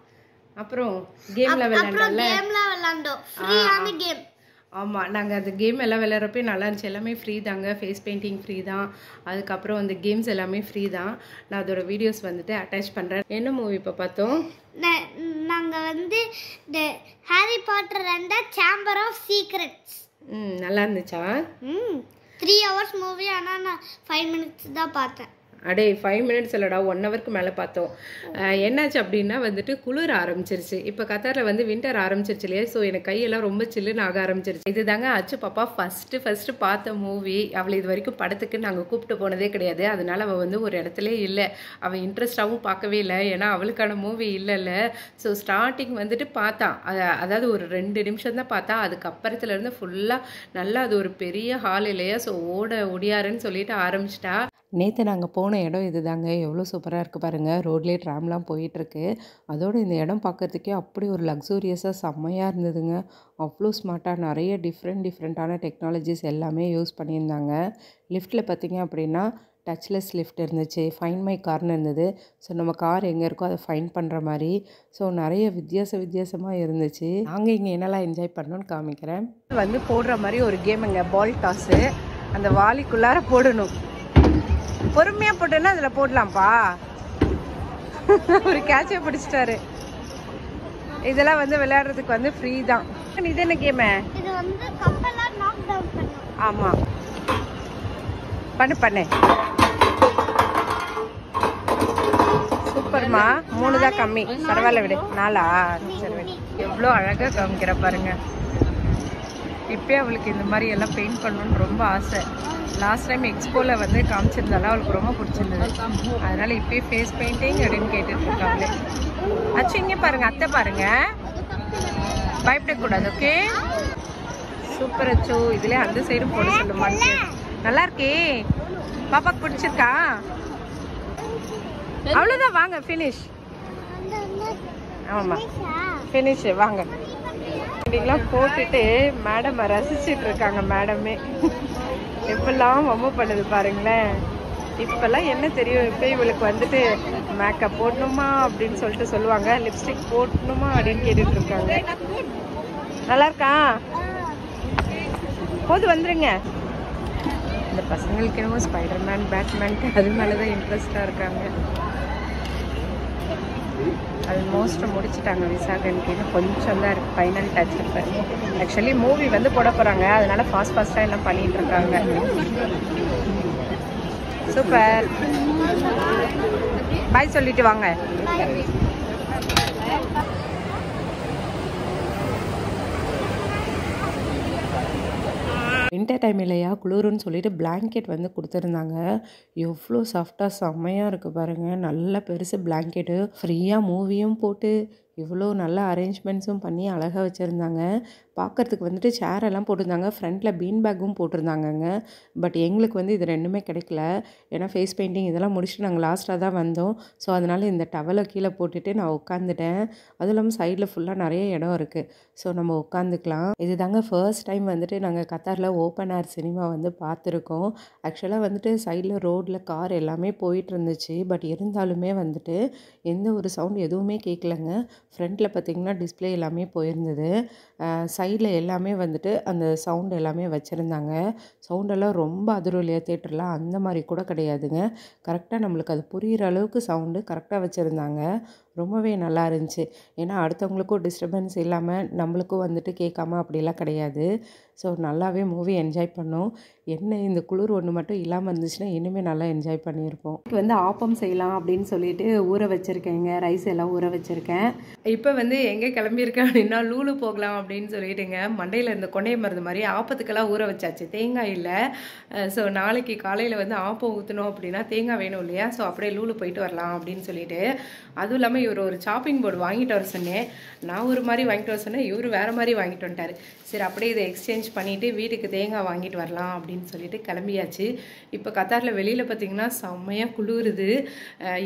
அப்புறம் கேம்லாம் விளையாண்டோம். ஃப்ரீயான கேம். ஆமாம், நாங்கள் அந்த கேம் எல்லாம் விளையாடுறப்பே நல்லா இருந்துச்சு. எல்லாமே ஃப்ரீ தாங்க. ஃபேஸ் பெயிண்டிங் ஃப்ரீ தான். அதுக்கப்புறம் அந்த கேம்ஸ் எல்லாமே ஃப்ரீ தான். நான் அதோட வீடியோஸ் வந்துட்டு அட்டாச் பண்ணுறேன். என்ன மூவி இப்போ பார்த்தோம்? நாங்கள் வந்து Harry Potter and the Chamber of Secrets. நல்லா இருந்துச்சா? 3 hours மூவி. ஆனால் நான் 5 minutes தான் பார்த்தேன். அடே 5 மினிட்ஸ் இல்லைடா 1 ஹவருக்கு மேலே பார்த்தோம். என்னாச்சு அப்படின்னா வந்துட்டு குளிர் ஆரம்பிச்சிருச்சு. இப்போ கத்தாரில் வந்து வின்டர் ஆரம்பிச்சிருச்சு இல்லையா, ஸோ எனக்கு கையெல்லாம் ரொம்ப சில்லுன்னு ஆக ஆரம்பிச்சிருச்சு. இது தாங்க அச்சு பாப்பா ஃபஸ்ட்டு பார்த்த மூவி. அவளை இது வரைக்கும் படத்துக்கு நாங்கள் கூப்பிட்டு போனதே கிடையாது. அதனால அவள் வந்து ஒரு இடத்துல இல்லை, அவள் இன்ட்ரெஸ்டாகவும் பார்க்கவே இல்லை, ஏன்னா அவளுக்கான மூவி இல்லைல்ல. ஸோ ஸ்டார்டிங் வந்துட்டு பார்த்தா, அதாவது ஒரு 2 நிமிஷம் தான் பார்த்தா. அதுக்கப்புறத்துலேருந்து ஃபுல்லாக நல்லா அது ஒரு பெரிய ஹால் இல்லையா, ஸோ ஒடியாருன்னு சொல்லிட்டு ஆரம்பிச்சிட்டா. நேற்று நாங்கள் போன இடம் இது தாங்க. எவ்வளோ சூப்பராக இருக்குது பாருங்கள். ரோட்லேயே ட்ராம்லாம் போயிட்டுருக்கு. அதோடு இந்த இடம் பார்க்குறதுக்கே அப்படி ஒரு லக்ஸூரியஸாக செம்மையாக இருந்ததுங்க. அவ்வளோ ஸ்மார்ட்டாக நிறைய டிஃப்ரெண்ட்டான டெக்னாலஜிஸ் எல்லாமே யூஸ் பண்ணியிருந்தாங்க. லிஃப்ட்டில் பார்த்திங்க அப்படின்னா டச்லெஸ் லிஃப்ட் இருந்துச்சு, ஃபைண்ட் மை கார்னு இருந்தது. ஸோ நம்ம கார் எங்கே இருக்கோ அதை ஃபைண்ட் பண்ணுற மாதிரி. ஸோ நிறைய வித்தியாசமாக இருந்துச்சு. நாங்கள் இங்கே என்னெல்லாம் என்ஜாய் பண்ணோன்னு காமிக்கிறேன். வந்து போடுற மாதிரி ஒரு கேமுங்க, பால் டாஸு. அந்த வாலிக்குள்ளார போடணும். பொறுமையாக போட்டோன்னா அதில் போடலாம்ப்பா. ஒரு கேட்சை பிடிச்சிட்டாரு. இதெல்லாம் வந்து விளையாடுறதுக்கு வந்து ஃப்ரீ தான். இது என்ன கேமு? இது வந்து கப்பலா நாக் டவுன் பண்ணும். ஆமாம், பண்ணு. சூப்பர்மா. 3 தான் கம்மி, பரவாயில்ல விடு. 4ஆ? சரி விடு. எவ்வளோ அழகாக காமிக்கிற பாருங்க. இப்போயே அவளுக்கு இந்த மாதிரி எல்லாம் பெயிண்ட் பண்ணணுன்னு ரொம்ப ஆசை. லாஸ்ட் டைம் எக்ஸ்போவில் வந்து காமிச்சிருந்தாலும் அவளுக்கு ரொம்ப பிடிச்சிருந்தது. அதனால் இப்போயே ஃபேஸ் பெயிண்டிங் அப்படின்னு கேட்டுட்ருக்காங்களே. அச்சு இங்கே பாருங்கள், அத்தை பாருங்கள், பயப்படக்கூடாது. ஓகே, சூப்பர் அச்சு. இதுலேயே அந்த சைடும் போட சொல்லுமான்னு. நல்லா இருக்கே, பாப்பாக்கு பிடிச்சிருக்கா? அவ்வளோதான், வாங்க ஃபினிஷ். ஆமாம் ஃபினிஷ், வாங்க. பெயிண்டிங்லாம் போட்டுட்டு மேடம் ரசிச்சுட்டு இருக்காங்க. மேடமே எப்பெல்லாம் வம்பு பண்ணுது பாருங்களேன். இப்போல்லாம் என்ன தெரியும், இப்போ இவளுக்கு வந்துட்டு மேக்கப் போடணுமா அப்படின்னு சொல்லிட்டு சொல்லுவாங்க, லிப்ஸ்டிக் போடணுமா அப்படின்னு கேட்டுட்டு இருக்காங்க. நல்லா இருக்கா? போது வந்துருங்க. இந்த பசங்களுக்கு என்னமோ ஸ்பைடர்மேன், பேட்மேன் அது மேலே தான் இன்ட்ரெஸ்டாக இருக்காங்க. அது மோஸ்ட்டாக முடிச்சுட்டாங்க. விசாகனுக்கு இன்னும் கொஞ்சம் தான் இருக்குது, ஃபைனல் டச் இப்போ. ஆக்சுவலி மூவி வந்து போட போகிறாங்க, அதனால ஃபாஸ்ட்டாக எல்லாம் பண்ணிகிட்டு இருக்காங்க. சூப்பர். பாய் சொல்லிட்டு வாங்க. வின்டர் டைம் இல்லையா, குளிருன்னு சொல்லிட்டு பிளாங்கெட் வந்து கொடுத்துருந்தாங்க. எவ்வளோ சாஃப்டாக செம்மையாக இருக்குது பாருங்கள். நல்ல பெருசு பிளாங்கெட்டு. ஃப்ரீயாக மூவியும் போட்டு இவ்வளோ நல்ல அரேஞ்ச்மெண்ட்ஸும் பண்ணி அழகாக வச்சுருந்தாங்க. பார்க்குறதுக்கு வந்துட்டு சேரெல்லாம் போட்டிருந்தாங்க. ஃப்ரண்ட்டில் பீன் பேக்கும் போட்டிருந்தாங்கங்க. பட் எங்களுக்கு வந்து இது ரெண்டுமே கிடைக்கல. ஏன்னா ஃபேஸ் பெயிண்டிங் இதெல்லாம் முடிச்சுட்டு நாங்கள் லாஸ்ட்டாக தான் வந்தோம். ஸோ அதனால் இந்த டவலை கீழே போட்டுட்டு நான் உட்காந்துட்டேன். அதுவும் இல்லாமல் சைடில் ஃபுல்லாக நிறைய இடம் இருக்குது, ஸோ நம்ம உட்காந்துக்கலாம். இது தாங்க ஃபர்ஸ்ட் டைம் வந்துட்டு நாங்கள் கத்தாரில் ஓப்பன் ஏர் சினிமா வந்து பார்த்துருக்கோம். ஆக்சுவலாக வந்துட்டு சைடில் ரோட்டில் கார் எல்லாமே போயிட்டு இருந்துச்சு. பட் இருந்தாலுமே வந்துட்டு எந்த ஒரு சவுண்ட் எதுவுமே கேட்கலங்க. ஃப்ரண்ட்டில் பார்த்திங்கன்னா டிஸ்பிளே எல்லாமே போயிருந்தது. சைடில் எல்லாமே வந்துட்டு அந்த சவுண்ட் எல்லாமே வச்சுருந்தாங்க. சவுண்டெல்லாம் ரொம்ப அதிரும் இல்லையா தேட்டரில், அந்த மாதிரி கூட கிடையாதுங்க. கரெக்டாக நம்மளுக்கு அது புரிகிற அளவுக்கு சவுண்டு கரெக்டாக வச்சுருந்தாங்க. ரொம்பவே நல்லா இருந்துச்சு. ஏன்னா அடுத்தவங்களுக்கும் டிஸ்டர்பன்ஸ் இல்லாமல் நம்மளுக்கும் வந்துட்டு கேட்காம அப்படிலாம் கிடையாது. ஸோ நல்லாவே மூவி என்ஜாய் பண்ணோம். என்ன இந்த குளிர் ஒன்று மட்டும் இல்லாமல் இருந்துச்சுன்னா இனிமேல் நல்லா என்ஜாய் பண்ணியிருப்போம். இப்போ வந்து ஆப்பம் செய்யலாம் அப்படின்னு சொல்லிட்டு ஊற வச்சுருக்கேங்க. ரைஸ் எல்லாம் ஊற வச்சுருக்கேன். இப்போ வந்து எங்கே கிளம்பியிருக்கேன் அப்படின்னா லூலு போகலாம் அப்படின்னு சொல்லிட்டுங்க. மண்டையில் இருந்த கொண்டைய மருந்து மாதிரி ஆப்பத்துக்கெல்லாம் ஊற வச்சாச்சு. தேங்காய் இல்லை. ஸோ நாளைக்கு காலையில் வந்து ஆப்பம் ஊற்றணும் அப்படின்னா தேங்காய் வேணும் இல்லையா, ஸோ அப்படியே லூலு போயிட்டு வரலாம் அப்படின்னு சொல்லிட்டு. அதுவும் இல்லாமல் இவர் ஒரு சாப்பிங் போர்டு வாங்கிட்டு வர சொன்னேன். நான் ஒரு மாதிரி வாங்கிட்டு வர சொன்னேன், இவர் வேறு மாதிரி வாங்கிட்டு வந்துட்டார். சரி அப்படியே இதை எக்ஸ்சேஞ்ச் பண்ணிவிட்டு வீட்டுக்கு தேங்காய் வாங்கிட்டு வரலாம் அப்படின்னு சொல்லிட்டு கிளம்பியாச்சு. இப்போ கத்தாரில் வெளியில் பார்த்திங்கன்னா செம்மையாக குளிருது.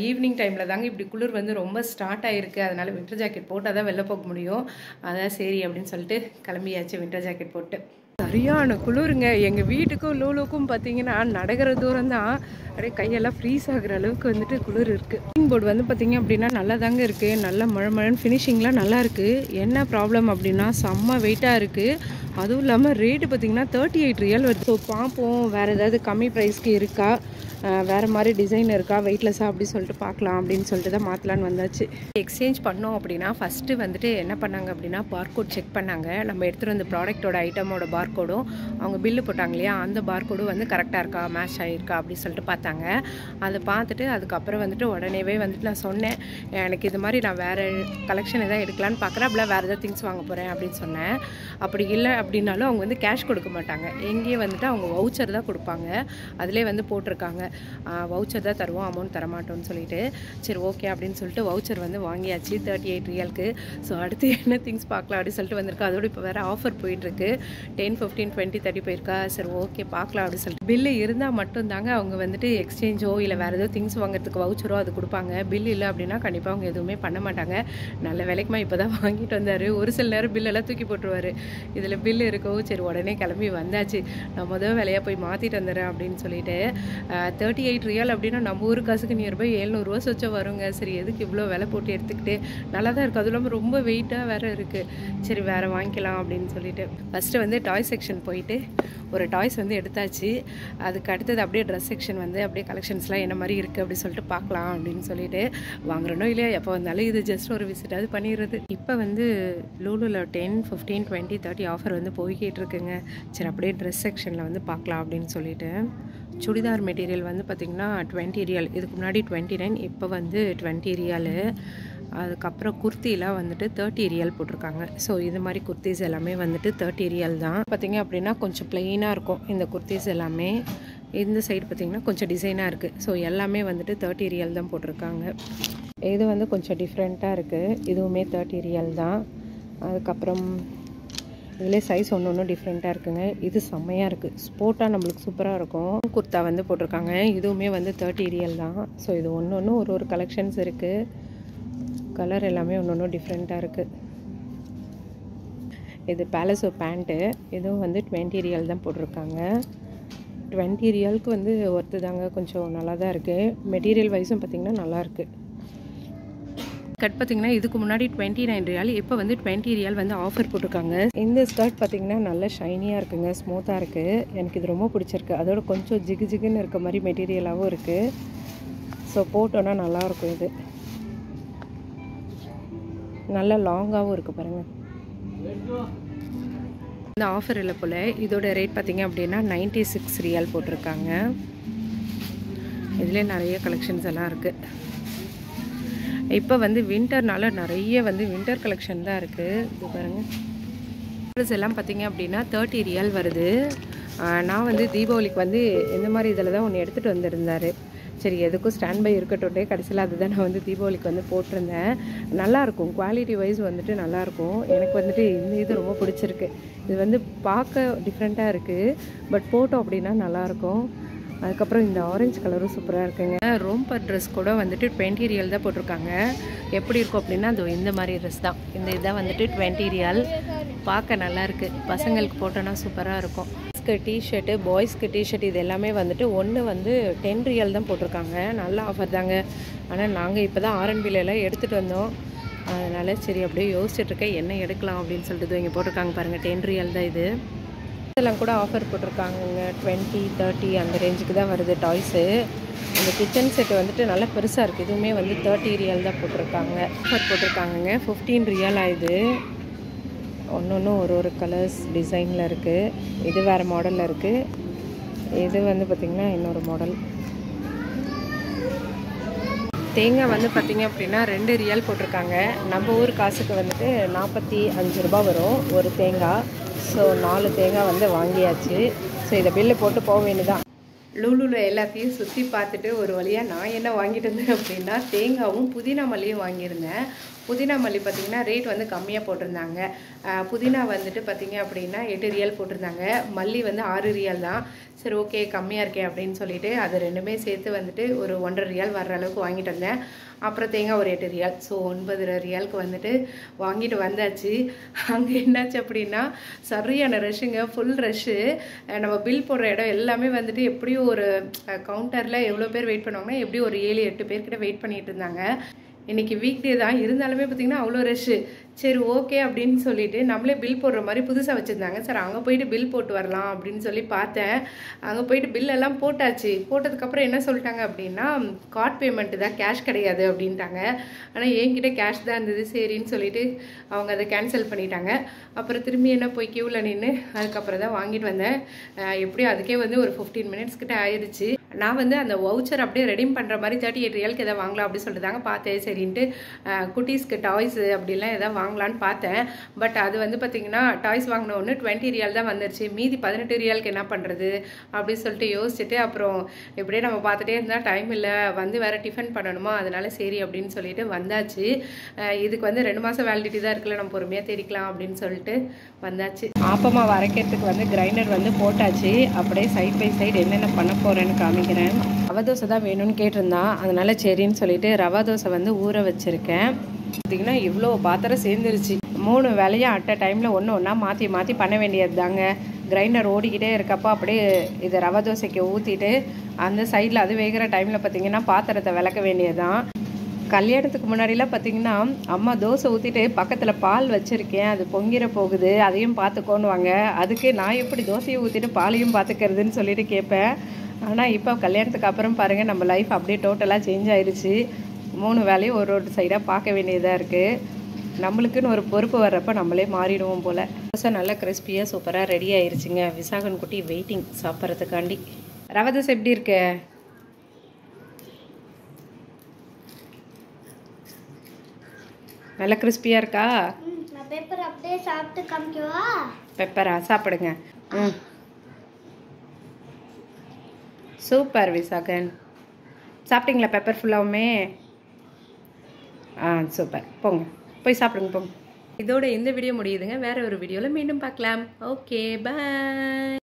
ஈவினிங் டைமில் தாங்க இப்படி குளிர் வந்து ரொம்ப ஸ்டார்ட் ஆகிருக்கு. அதனால் வின்டர் ஜாக்கெட் போட்டால் தான் வெளில போக முடியும். அதான் சரி அப்படின்னு சொல்லிட்டு கிளம்பியாச்சு வின்டர் ஜாக்கெட் போட்டு. சரியான குளிருங்க. எங்கள் வீட்டுக்கும் லூலுக்கும் பார்த்தீங்கன்னா நடக்கிற தூரம் தான். அப்படியே கையெல்லாம் ஃப்ரீஸ் ஆகுற அளவுக்கு வந்துட்டு குளிர் இருக்குது. ஃபினிஷிங் போர்டு வந்து பார்த்திங்க அப்படின்னா நல்லா தாங்க இருக்குது. நல்லா மழை ஃபினிஷிங்லாம் நல்லா இருக்குது. என்ன ப்ராப்ளம் அப்படின்னா செம்ம வெயிட்டாக இருக்குது. அதுவும் இல்லாமல் ரேட்டு பார்த்திங்கன்னா 38 ரியல் வருது. ஸோ பார்ப்போம் வேறு ஏதாவது கம்மி ப்ரைஸ்க்கு இருக்கா, வேறு மாதிரி டிசைன் இருக்கா, வெயிட்லெஸ்ஸாக அப்படி சொல்லிட்டு பார்க்கலாம் அப்படின்னு சொல்லிட்டு தான் மாற்றலான்னு வந்தாச்சு. எக்ஸ்சேஞ்ச் பண்ணோம் அப்படின்னா ஃபஸ்ட்டு வந்துட்டு என்ன பண்ணாங்க அப்படின்னா பார்கோட் செக் பண்ணாங்க. நம்ம எடுத்துகிட்டு வந்த ப்ராடக்ட்டோட ஐட்டமோட பார்கோடும் அவங்க பில்லு போட்டாங்க இல்லையா, அந்த பார்கோடும் வந்து கரெக்டாக இருக்கா, மேட்ச் ஆகிருக்கா அப்படின்னு சொல்லிட்டு பார்த்தாங்க. அதை பார்த்துட்டு அதுக்கப்புறம் வந்துட்டு உடனேவே வந்துட்டு நான் சொன்னேன், எனக்கு இது மாதிரி நான் வேறு கலெக்ஷன் எதாவது எடுக்கலான்னு பார்க்குறேன், அப்படிலாம் வேறு ஏதாவது திங்ஸ் வாங்க போகிறேன் அப்படின்னு சொன்னேன். அப்படி இல்லை அப்படின்னாலும் அவங்க வந்து கேஷ் கொடுக்க மாட்டாங்க, எங்கேயே வந்துட்டு அவங்க வவுச்சர் தான் கொடுப்பாங்க. அதிலே வந்து போட்டிருக்காங்க வவுச்சர் தான் தருவோம், அமௌண்ட் தரமாட்டோம்னு சொல்லிட்டு. சரி ஓகே அப்படின்னு சொல்லிட்டு வவுச்சர் வந்து வாங்கியாச்சு 38 ரியலுக்கு. ஸோ அடுத்து என்ன திங்ஸ் பார்க்கலாம் அப்படின்னு சொல்லிட்டு வந்திருக்கா. அதோடு இப்போ வேறு ஆஃபர் போயிட்டுருக்கு, 10, 15, 20, 30 போயிருக்கா. சரி ஓகே பார்க்கலாம் அப்படின்னு சொல்லிட்டு. பில்லு இருந்தால் மட்டும்தாங்க அவங்க வந்துட்டு எக்ஸ்சேஞ்சோ இல்லை வேறு ஏதோ திங்ஸ் வாங்குறதுக்கு வவுச்சரோ அது கொடுப்பாங்க. பில் இல்லை அப்படின்னா கண்டிப்பாக அவங்க எதுவுமே பண்ண மாட்டாங்க. நல்ல வேலைக்குமா இப்போ தான் வாங்கிட்டு வந்தார். ஒரு சில நேரம் பில்லெல்லாம் தூக்கி போட்டுருவார். இதில் பில்லு இருக்கவும் சரி உடனே கிளம்பி வந்தாச்சு. நான் முதல் வேலையாக போய் மாற்றிட்டு வந்துடுறேன் அப்படின்னு சொல்லிட்டு. 38 ரியல் அப்படின்னா நம்ம ஊர் காசுக்கு நியர்பை 700 ரூபா சொச்சம் வருங்க. சரி எதுக்கு இவ்வளோ விலை போட்டு எடுத்துக்கிட்டு, நல்லா தான் இருக்குது. அதுவும் இல்லாமல் ரொம்ப வெயிட்டாக வேறு இருக்குது. சரி வேறு வாங்கிக்கலாம் அப்படின்னு சொல்லிட்டு ஃபஸ்ட்டு வந்து டாய் செக்ஷன் போயிட்டு ஒரு டாய்ஸ் வந்து எடுத்தாச்சு. அதுக்கு அடுத்தது அப்படியே ட்ரெஸ் செக்ஷன் வந்து அப்படியே கலெக்ஷன்ஸ்லாம் என்ன மாதிரி இருக்குது அப்படின்னு சொல்லிட்டு பார்க்கலாம் அப்படின்னு சொல்லிட்டு வாங்குறனோ இல்லையா, எப்போ வந்தாலும் இது ஜஸ்ட் ஒரு விசிட்டாவது பண்ணிடுறது. இப்போ வந்து லூலுவில் 10, 15, 20, 30 ஆஃபர் வந்து போய்கிட்டு இருக்குங்க. சரி அப்படியே ட்ரெஸ் செக்ஷனில் வந்து பார்க்கலாம் அப்படின்னு சொல்லிட்டு. சுடிதார் மெட்டீரியல் வந்து பார்த்திங்கன்னா 20 ரியல், இதுக்கு முன்னாடி 29, இப்போ வந்து 20 ரியலு. அதுக்கப்புறம் குர்த்திலாம் வந்துட்டு 30 ரியல் போட்டிருக்காங்க. ஸோ இது மாதிரி குர்த்திஸ் எல்லாமே வந்துட்டு 30 ரியல் தான். பார்த்திங்க அப்படின்னா கொஞ்சம் ப்ளெயினாக இருக்கும் இந்த குர்த்திஸ் எல்லாமே. இந்த சைடு பார்த்திங்கன்னா கொஞ்சம் டிசைனாக இருக்குது. ஸோ எல்லாமே வந்துட்டு 30 ரியல் தான் போட்டிருக்காங்க. இது வந்து கொஞ்சம் டிஃப்ரெண்ட்டாக இருக்குது, இதுவுமே 30 ரியல் தான். அதுக்கப்புறம் இதிலே சைஸ் ஒன்று டிஃப்ரெண்ட்டாக இருக்குங்க. இது செம்மையாக இருக்குது, ஸ்போர்ட்டாக நம்மளுக்கு சூப்பராக இருக்கும். குர்த்தா வந்து போட்டிருக்காங்க, இதுவுமே வந்து 30 ரியல் தான். ஸோ இது ஒன்று ஒரு கலெக்ஷன்ஸ் இருக்குது. கலர் எல்லாமே ஒன்று டிஃப்ரெண்ட்டாக இருக்குது. இது பேலஸோ பேண்ட்டு, இதுவும் வந்து 20 ரியல் தான் போட்டிருக்காங்க. 20 ரியலுக்கு வந்து ஒர்த்து தாங்க, கொஞ்சம் நல்லா தான் இருக்குது. மெட்டீரியல் வைஸும் பார்த்திங்கன்னா நல்லாயிருக்கு. ஸ்கர்ட் பார்த்திங்கன்னா இதுக்கு முன்னாடி 29 ரியால், இப்போ வந்து 20 ரியால் வந்து ஆஃபர் போட்டிருக்காங்க. இந்த ஸ்கர்ட் பார்த்திங்கன்னா நல்லா ஷைனியாக இருக்குங்க, ஸ்மூத்தாக இருக்குது. எனக்கு இது ரொம்ப பிடிச்சிருக்கு. அதோட கொஞ்சம் ஜிகு ஜிகுன்னு இருக்க மாதிரி மெட்டீரியலாகவும் இருக்குது. ஸோ போட்டோன்னா நல்லாயிருக்கும். இது நல்லா லாங்காகவும் இருக்குது பாருங்கள். இந்த ஆஃபர் இல்லை போல். இதோட ரேட் பார்த்திங்க அப்படின்னா 96 ரியால் போட்டிருக்காங்க. இதில் நிறைய கலெக்ஷன்ஸ் எல்லாம் இருக்குது. இப்போ வந்து வின்டர்னால நிறைய வந்து வின்டர் கலெக்ஷன் தான் இருக்குது. இது பாருங்கள். ட்ரெஸ் எல்லாம் பார்த்திங்க அப்படின்னா 30 ரியால் வருது. நான் வந்து தீபாவளிக்கு வந்து இந்த மாதிரி இதில் தான் ஒன்று எடுத்துகிட்டு வந்திருந்தார். சரி எதுக்கும் ஸ்டாண்ட் பை இருக்கட்டும், கடைசியில் அதுதான் நான் வந்து தீபாவளிக்கு வந்து போட்டிருந்தேன். நல்லாயிருக்கும், குவாலிட்டி வைஸ் வந்துட்டு நல்லாயிருக்கும். எனக்கு வந்துட்டு இந்த இது ரொம்ப பிடிச்சிருக்கு. இது வந்து பார்க்க டிஃப்ரெண்ட்டாக இருக்குது, பட் போட்டோம் அப்படின்னா நல்லாயிருக்கும். அதுக்கப்புறம் இந்த ஆரஞ்சு கலரும் சூப்பராக இருக்குங்க. ரோம்பர் ட்ரெஸ் கூட வந்துட்டு 20 ரியால் தான் போட்டிருக்காங்க. எப்படி இருக்கும் அப்படின்னா அது இந்த மாதிரி ட்ரெஸ் தான். இந்த இதான் வந்துட்டு 20 ரியால். பார்க்க நல்லாயிருக்கு, பசங்களுக்கு போட்டோன்னா சூப்பராக இருக்கும். டிஷர்ட்டு, பாய்ஸ்க்கு டிஷர்ட் இது எல்லாமே வந்துட்டு ஒன்று வந்து 10 ரியால் தான் போட்டிருக்காங்க. நல்ல ஆஃபர் தாங்க. ஆனால் நாங்கள் இப்போ தான் ஆர்என்பிலெல்லாம் எடுத்துகிட்டு வந்தோம். அதனால் சரி அப்படியே யோசிச்சுட்ருக்கேன் என்ன எடுக்கலாம் அப்படின்னு சொல்லிட்டு. இங்கே போட்டிருக்காங்க பாருங்கள், 10 ரியால் தான் இது. இதெல்லாம் கூட ஆஃபர் போட்டிருக்காங்க 20, 30 அந்த ரேஞ்சுக்கு தான் வருது டாய்ஸு. இந்த கிச்சன் செட்டு வந்துட்டு நல்லா பெருசாக இருக்குது. இதுவுமே வந்து 30 ரியால் தான் போட்டிருக்காங்க. ஆஃபர் போட்டிருக்காங்கங்க 15 ரியாலாக இது. ஒன்று ஒரு கலர்ஸ் டிசைனில் இருக்குது. இது வேறு மாடலில் இருக்குது. இது வந்து பார்த்திங்கன்னா இன்னொரு மாடல். தேங்காய் வந்து பார்த்திங்க அப்படின்னா 2 ரியால் போட்டிருக்காங்க. நம்ம ஊர் காசுக்கு வந்துட்டு 45 ரூபா வரும் ஒரு தேங்காய். ஸோ 4 தேங்காய் வந்து வாங்கியாச்சு. ஸோ இதை பில்லு போட்டு போக வேண்டியதான். லூலுவில் எல்லாத்தையும் சுற்றி பார்த்துட்டு ஒரு வழியாக நான் என்ன வாங்கிட்டு வந்தேன் அப்படின்னா தேங்காவும் புதினா மல்லியும் வாங்கியிருந்தேன். புதினா மல்லி பார்த்திங்கன்னா ரேட் வந்து கம்மியாக போட்டிருந்தாங்க. புதினா வந்துட்டு பார்த்திங்க அப்படின்னா 8 ரியால் போட்டிருந்தாங்க. மல்லி வந்து 6 ரியால் தான். சரி ஓகே கம்மியாக இருக்கே அப்படின்னு சொல்லிட்டு அது ரெண்டுமே சேர்த்து வந்துட்டு ஒரு 1.5 ரியால் வர்ற அளவுக்கு வாங்கிட்டு வந்தேன். அப்புறம் தேங்காய் ஒரு 8 ரியால். ஸோ 9 ரியாலுக்கு வந்துட்டு வாங்கிட்டு வந்தாச்சு. அங்கே என்னாச்சு அப்படின்னா சரியான ரஷ்ஷுங்க, ஃபுல் ரஷ்ஷு. நம்ம பில் போடுற இடம் எல்லாமே வந்துட்டு எப்படியும் ஒரு கவுண்டரில் எவ்வளோ பேர் வெயிட் பண்ணுவாங்கன்னா எப்படியும் ஒரு 7-8 பேர்கிட்ட வெயிட் பண்ணிகிட்டு இருந்தாங்க. இன்றைக்கி வீக் டே தான், இருந்தாலுமே பார்த்திங்கன்னா அவ்வளோ ரஷ்ஷு. சரி ஓகே அப்படின்னு சொல்லிட்டு நம்மளே பில் போடுற மாதிரி புதுசாக வச்சுருந்தாங்க. சார் அங்கே போயிட்டு பில் போட்டு வரலாம் அப்படின்னு சொல்லி பார்த்தேன். அங்கே போயிட்டு பில்லெல்லாம் போட்டாச்சு. போட்டதுக்கப்புறம் என்ன சொல்லிட்டாங்க அப்படின்னா, கார்ட் பேமெண்ட்டு தான், கேஷ் கிடையாது அப்படின்ட்டாங்க. ஆனால் என்கிட்ட கேஷ் தான் இருந்தது. சரின்னு சொல்லிட்டு அவங்க அதை கேன்சல் பண்ணிட்டாங்க. அப்புறம் திரும்பி என்ன போய் க்யூவில் நின்று அதுக்கப்புறம் தான் வாங்கிட்டு வந்தேன். எப்படியும் அதுக்கே வந்து ஒரு 15 மினிட்ஸ் கிட்ட ஆயிடுச்சு. நான் வந்து அந்த வவுச்சர் அப்படியே ரெடீம் பண்ணுற மாதிரி 38 ரியலுக்கு எதாவது வாங்கலாம் அப்படின்னு சொல்லிட்டு தாங்க பார்த்தேன். சரின்ட்டு குட்டீஸ்க்கு டாய்ஸு அப்படிலாம் எதாவது வாங்கலான்னு பார்த்தேன். பட் அது வந்து பார்த்திங்கன்னா டாய்ஸ் வாங்கின ஒன்று 20 ரியால் தான் வந்துருச்சு. மீதி 18 ரியாலுக்கு என்ன பண்ணுறது அப்படின்னு சொல்லிட்டு யோசிச்சுட்டு அப்புறம் எப்படியே நம்ம பார்த்துட்டே இருந்தால் டைம் இல்லை, வந்து வேறு டிஃபன் பண்ணணுமா, அதனால சரி அப்படின்னு சொல்லிட்டு வந்தாச்சு. இதுக்கு வந்து 2 மாதம் வேலிடிட்டி தான் இருக்குல்ல, நம்ம பொறுமையாக தெரிக்கலாம் அப்படின்னு சொல்லிட்டு வந்தாச்சு. ஆப்பமாக வரைக்கிறதுக்கு வந்து கிரைண்டர் வந்து போட்டாச்சு. அப்படியே சைட் பை சைடு என்னென்ன பண்ண போகிறேன்னு காமிக்கிறேன். ரவா தோசை தான் வேணும்னு கேட்டிருந்தான், அதனால சரின்னு சொல்லிட்டு ரவா தோசை வந்து ஊற வச்சுருக்கேன். பார்த்திங்கன்னா இவ்வளோ பாத்திரம் சேர்ந்துருச்சு. 3 வேலையாக அட்ட டைமில் ஒன்று ஒன்றா மாற்றி மாற்றி பண்ண வேண்டியது தாங்க. கிரைண்டர் ஓடிக்கிட்டே இருக்கப்போ அப்படியே இதை ரவா தோசைக்கு ஊற்றிட்டு அந்த சைடில் அது வேகிற டைமில் பார்த்திங்கன்னா பாத்திரத்தை விளக்க வேண்டியது தான். கல்யாணத்துக்கு முன்னாடிலாம் பார்த்திங்கன்னா அம்மா தோசை ஊற்றிட்டு பக்கத்தில் பால் வச்சுருக்கேன், அது பொங்கிற போகுது, அதையும் பார்த்துக்கோன்னுவாங்க. அதுக்கு நான் எப்படி தோசையை ஊற்றிட்டு பாலையும் பார்த்துக்கிறதுன்னு சொல்லிட்டு கேட்பேன். ஆனால் இப்போ கல்யாணத்துக்கு அப்புறம் பாருங்கள் நம்ம லைஃப் அப்படியே டோட்டலாக சேஞ்ச் ஆயிடுச்சு. 3 வேலையும் ஒரு சைடாக பார்க்க வேண்டியதாக இருக்குது. நம்மளுக்குன்னு ஒரு பொறுப்பு வர்றப்போ நம்மளே மாறிடுவோம் போல். தோசை நல்லா கிறிஸ்பியாக சூப்பராக ரெடி ஆயிடுச்சுங்க. விசாகன் குட்டி வெயிட்டிங் சாப்பிட்றதுக்காண்டி. ரவை தோசை எப்படி இருக்கு? நல்லா கிறிஸ்பியாக இருக்கா? பெப்பர் அப்படியே சாப்பிட்டு காமிக்கவா? பெப்பரா? சாப்பிடுங்க. சூப்பர் விசாகன். சாப்பிட்டீங்களா பெப்பர் ஃபுல்லாவுமே? சூப்பர். போங்க போய் சாப்பிடுங்க போங்க. இதோட இந்த வீடியோ முடியுதுங்க. வேற ஒரு வீடியோவில் மீண்டும் பார்க்கலாம். ஓகே, பாய்.